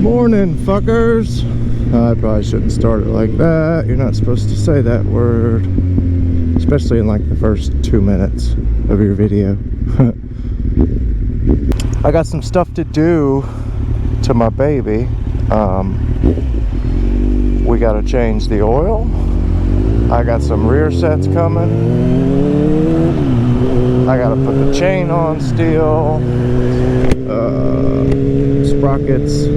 Morning, fuckers. I probably shouldn't start it like that. You're not supposed to say that word, especially in like the first 2 minutes of your video. I got some stuff to do to my baby. We gotta change the oil. I got some rear sets coming. I gotta put the chain on still. Sprockets.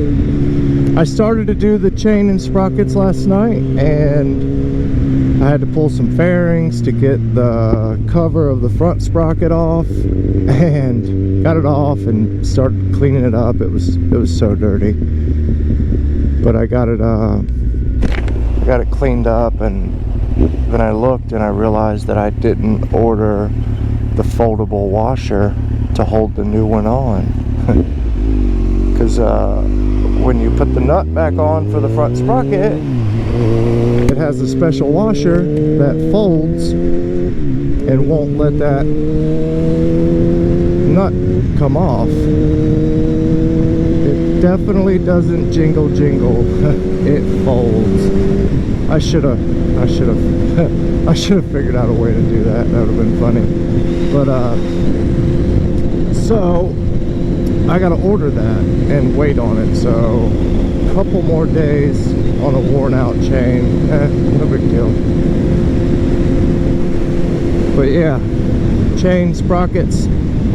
I started to do the chain and sprockets last night, and I had to pull some fairings to get the cover of the front sprocket off, and got it off and started cleaning it up. It was so dirty, but I got it cleaned up, and then I looked and I realized that I didn't order the foldable washer to hold the new one on. Because when you put the nut back on for the front sprocket, it has a special washer that folds and won't let that nut come off. It definitely doesn't jingle. It folds. I should have figured out a way to do that. That would have been funny. But so I gotta order that and wait on it. So a couple more days on a worn out chain. No big deal. But yeah, chain, sprockets,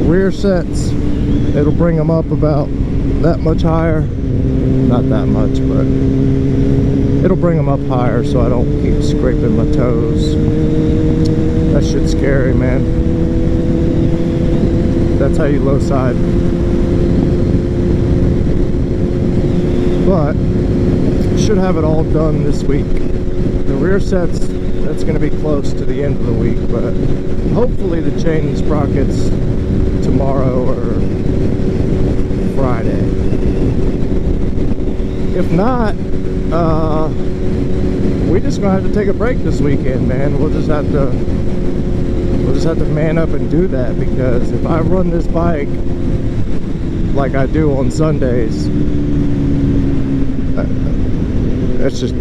rear sets, it'll bring them up about that much higher. Not that much, but it'll bring them up higher so I don't keep scraping my toes. That shit's scary, man. That's how you low side. But should have it all done this week. The rear sets, that's going to be close to the end of the week, but hopefully the chain and sprockets tomorrow or Friday. If not, we just gonna have to take a break this weekend, man. We'll just have to man up and do that, because if I run this bike like I do on Sundays,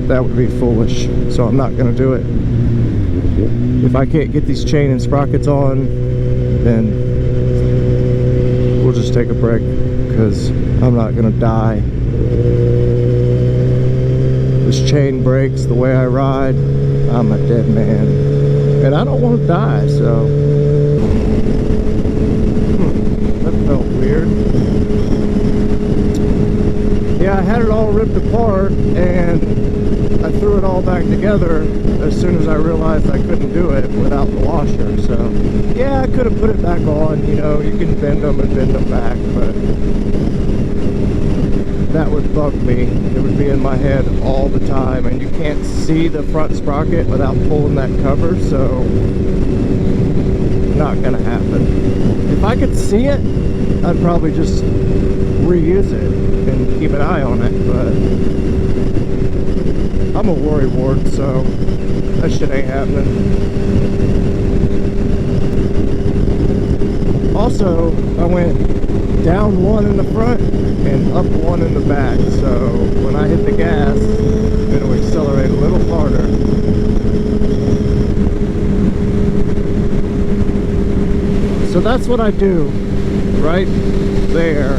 that would be foolish. So I'm not gonna do it. If I can't get these chain and sprockets on, then we'll just take a break, because I'm not gonna die. This chain breaks the way I ride, I'm a dead man, and I don't want to die. So that felt weird. Yeah, I had it all ripped apart, and I threw it all back together as soon as I realized I couldn't do it without the washer. So yeah, I could have put it back on. You know, you can bend them and bend them back, but that would bug me. It would be in my head all the time, and you can't see the front sprocket without pulling that cover, so not gonna happen. If I could see it, I'd probably just reuse it and keep an eye on it, but I'm a worrywart, so that shit ain't happening. Also, I went down one in the front and up one in the back, so when I hit the gas, it'll accelerate a little harder. So that's what I do right there.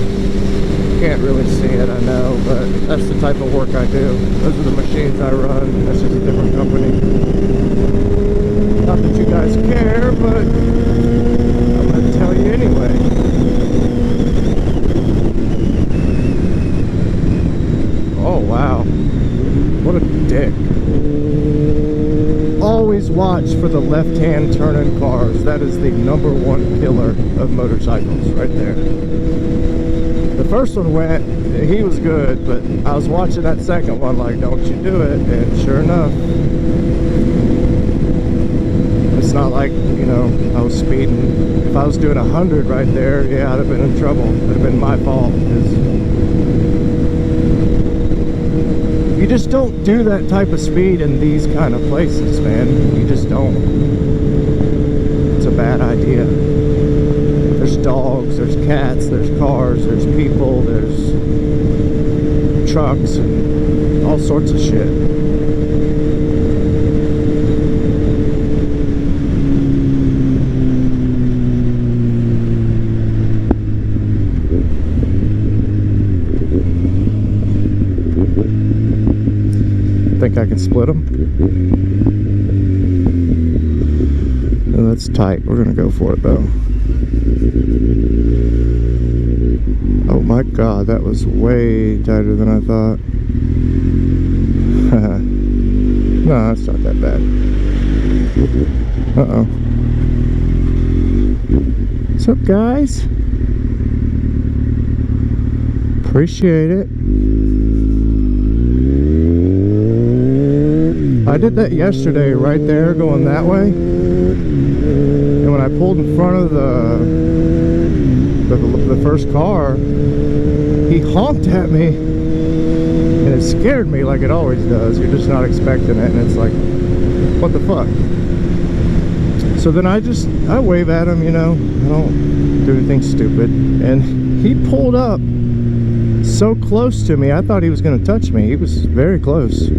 Can't really see it, I know, but that's the type of work I do. Those are the machines I run. This is a different company. Not that you guys care, but I'm gonna tell you anyway. Oh wow, what a dick. Always watch for the left-hand turn-in cars. That is the #1 killer of motorcycles right there. The first one went, he was good, but I was watching that second one like, don't you do it, and sure enough, it's not like, you know, I was speeding. If I was doing 100 right there, yeah, I'd have been in trouble. It would have been my fault, because you just don't do that type of speed in these kind of places, man. You just don't. It's a bad idea. There's dogs, there's cats, there's cars, there's people, there's trucks, all sorts of shit. Think I can split them? No, that's tight. We're gonna go for it though. Oh my god, that was way tighter than I thought. No, it's not that bad. Uh-oh. What's up, guys? Appreciate it. I did that yesterday right there going that way, and when I pulled in front of the first car, he honked at me and it scared me like it always does. You're just not expecting it, and it's like, what the fuck? So then I wave at him, you know, I don't do anything stupid, and he pulled up so close to me I thought he was going to touch me. He was very close.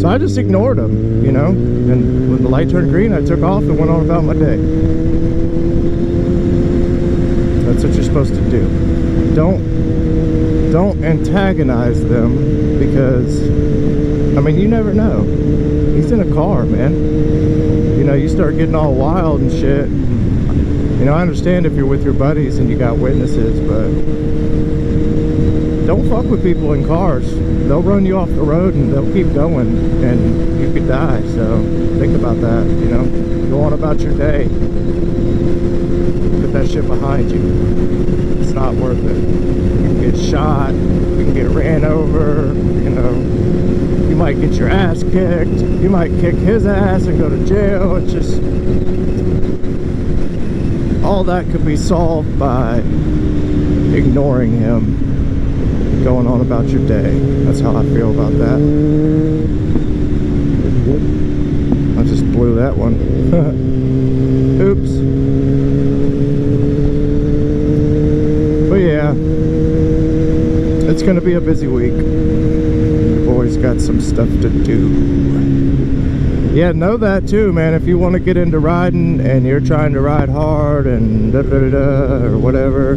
So I just ignored him, you know, and when the light turned green, I took off and went on about my day. That's what you're supposed to do. Don't antagonize them, because, I mean, you never know. He's in a car, man. You know, you start getting all wild and shit. You know, I understand if you're with your buddies and you got witnesses, but don't fuck with people in cars. They'll run you off the road and they'll keep going, and you could die. So think about that, you know. Go on about your day. Put that shit behind you. It's not worth it. You can get shot, you can get ran over, you know. You might get your ass kicked, you might kick his ass and go to jail. It's just, all that could be solved by ignoring him, going on about your day. That's how I feel about that. I just blew that one. Oops. But yeah, it's gonna be a busy week. The boys got some stuff to do. Yeah, know that too, man. If you want to get into riding and you're trying to ride hard and da-da-da-da or whatever,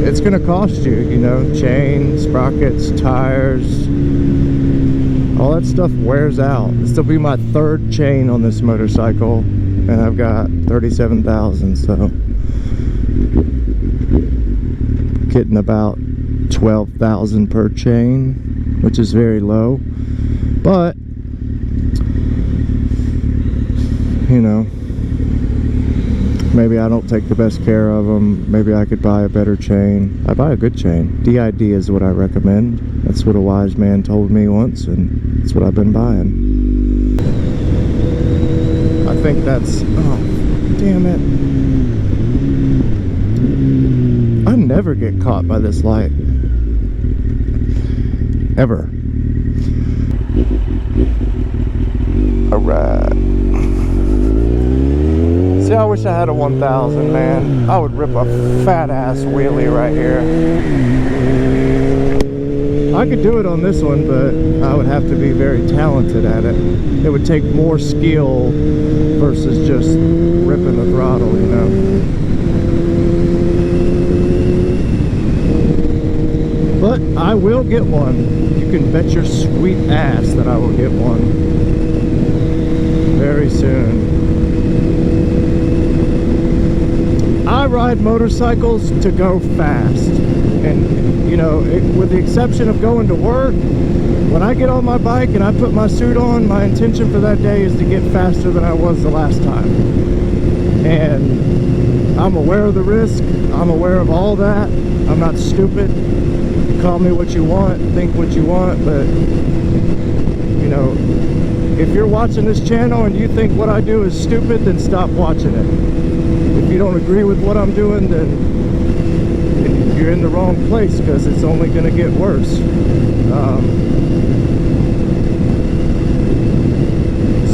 it's gonna cost you, you know, chain, sprockets, tires, all that stuff wears out. This will be my third chain on this motorcycle, and I've got 37,000, so getting about 12,000 per chain, which is very low, but you know, maybe I don't take the best care of them. Maybe I could buy a better chain. I buy a good chain. DID is what I recommend. That's what a wise man told me once, and that's what I've been buying. I think that's, oh, damn it. I never get caught by this light. Ever. Alright. See, I wish I had a 1000, man. I would rip a fat ass wheelie right here. I could do it on this one, but I would have to be very talented at it. It would take more skill versus just ripping the throttle, you know. But I will get one. You can bet your sweet ass that I will get one very soon. I ride motorcycles to go fast, and you know, with the exception of going to work, when I get on my bike and I put my suit on, my intention for that day is to get faster than I was the last time. And I'm aware of the risk, I'm aware of all that. I'm not stupid. Call me what you want, think what you want, but you know, if you're watching this channel and you think what I do is stupid, then stop watching it. If you don't agree with what I'm doing, then you're in the wrong place, because it's only going to get worse.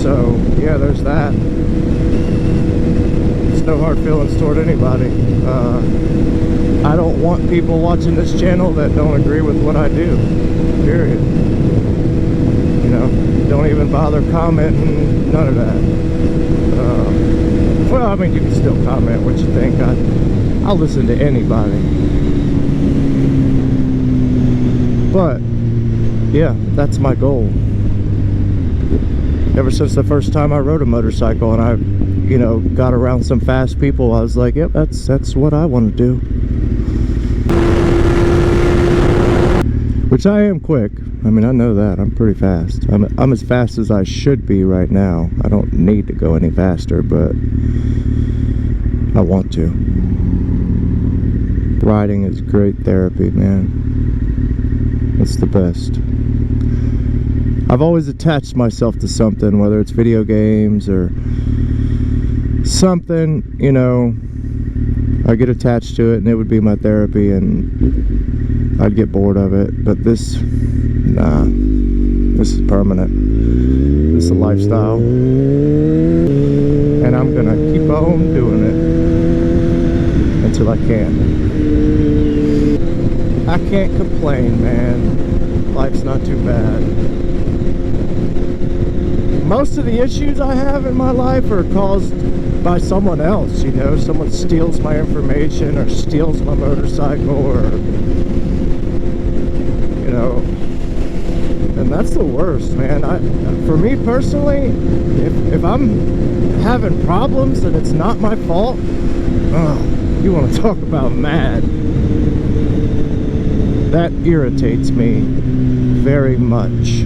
So yeah, there's that. has no hard feelings toward anybody. I don't want people watching this channel that don't agree with what I do, period. You know, don't even bother commenting, none of that. Well, I mean, you can still comment what you think. I'll listen to anybody. But, yeah, that's my goal. Ever since the first time I rode a motorcycle and I, you know, got around some fast people, I was like, yep, that's what I want to do. Which I am quick. I mean, I know that. I'm pretty fast. I'm as fast as I should be right now. I don't need to go any faster, but I want to. Riding is great therapy, man. It's the best. I've always attached myself to something, whether it's video games or something, you know. I get attached to it and it would be my therapy and I'd get bored of it. But this, nah, this is permanent. This is a lifestyle. And I'm gonna keep on doing it until I can. I can't complain, man. Life's not too bad. Most of the issues I have in my life are caused by someone else, you know. Someone steals my information or steals my motorcycle, or, you know, and that's the worst, man. For me personally, if I'm having problems and it's not my fault, oh, you want to talk about mad. That irritates me very much.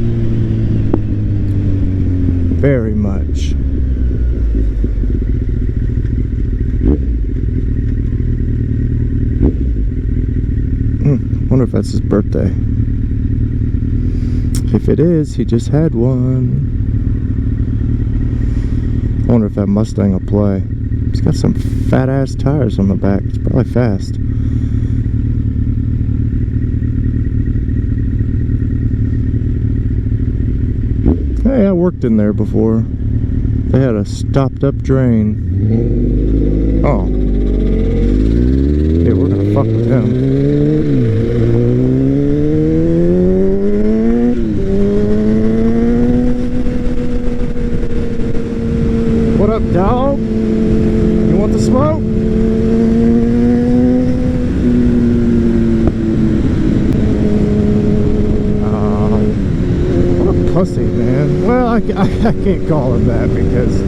Very much. Wonder if that's his birthday. If it is, he just had one. I wonder if that Mustang will play. It's got some fat ass tires on the back. It's probably fast. Hey, I worked in there before. They had a stopped up drain. Oh. Yeah, we're gonna fuck with him. What up, dog? You want the smoke? Pussy, man. Well, I can't call him that because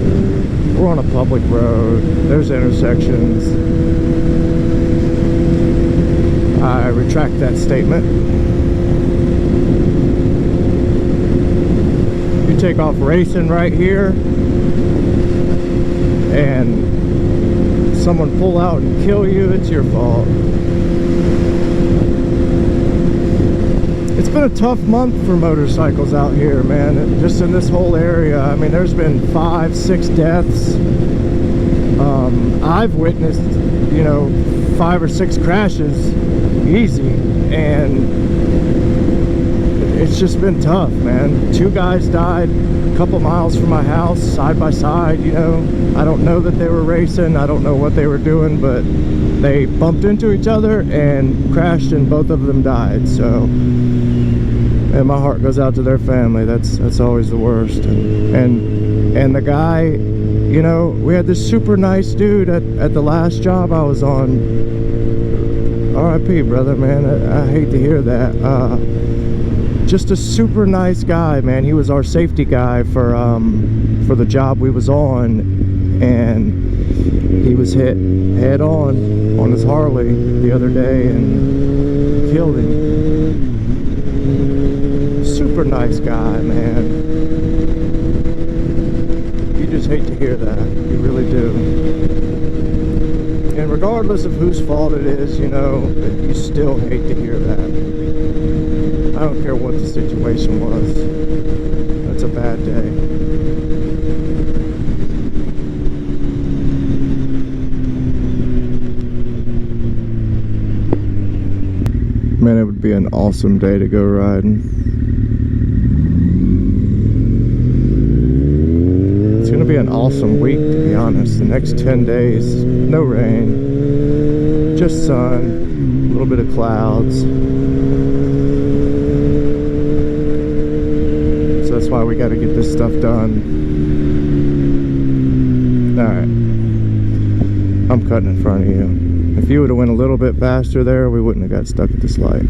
we're on a public road. There's intersections. I retract that statement. You take off racing right here and someone pull out and kill you, it's your fault. It's been a tough month for motorcycles out here, man. Just in this whole area. I mean, there's been 5, 6 deaths. I've witnessed, you know, 5 or 6 crashes easy, and it's just been tough, man. 2 guys died a couple miles from my house, side by side, you know. I don't know that they were racing. I don't know what they were doing, but they bumped into each other and crashed, and both of them died. So, and my heart goes out to their family. That's always the worst. And the guy, you know, we had this super nice dude at the last job I was on. R.I.P. brother, man. I hate to hear that. Just a super nice guy, man. He was our safety guy for the job we was on, and he was hit head on his Harley the other day and killed him. Super nice guy, man. You just hate to hear that. You really do. And regardless of whose fault it is, you know, you still hate to hear that. I don't care what the situation was. That's a bad day. Man, it would be an awesome day to go riding. It's gonna be a an awesome week, to be honest. The next 10 days, no rain, just sun, a little bit of clouds. So that's why we got to get this stuff done. Alright, I'm cutting in front of you. If you would have went a little bit faster there, we wouldn't have got stuck at this light.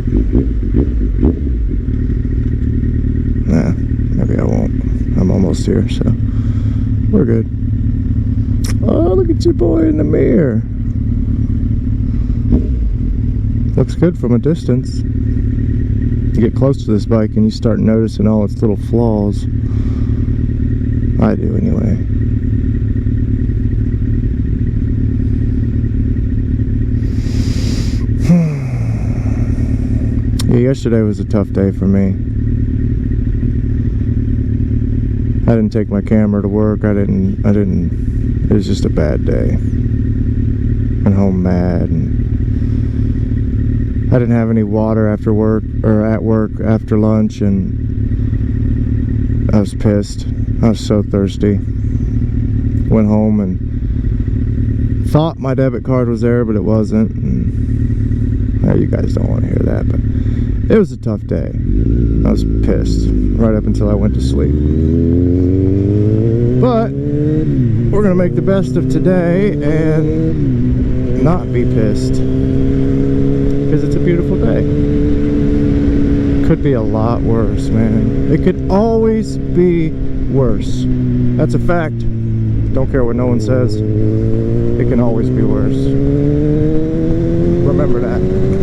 Nah, maybe I won't. I'm almost here, so we're good. Oh, look at your boy in the mirror. Looks good from a distance. You get close to this bike and you start noticing all its little flaws. I do anyway. Yeah, yesterday was a tough day for me. I didn't take my camera to work. I didn't, it was just a bad day. Went home mad, and I didn't have any water after work, or at work after lunch, and I was pissed. I was so thirsty. Went home and thought my debit card was there, but it wasn't. And, well, you guys don't want to hear that, but it was a tough day. I was pissed right up until I went to sleep. But we're gonna make the best of today and not be pissed, because it's a beautiful day. Could be a lot worse, man. It could always be worse. That's a fact. Don't care what no one says. It can always be worse. Remember that.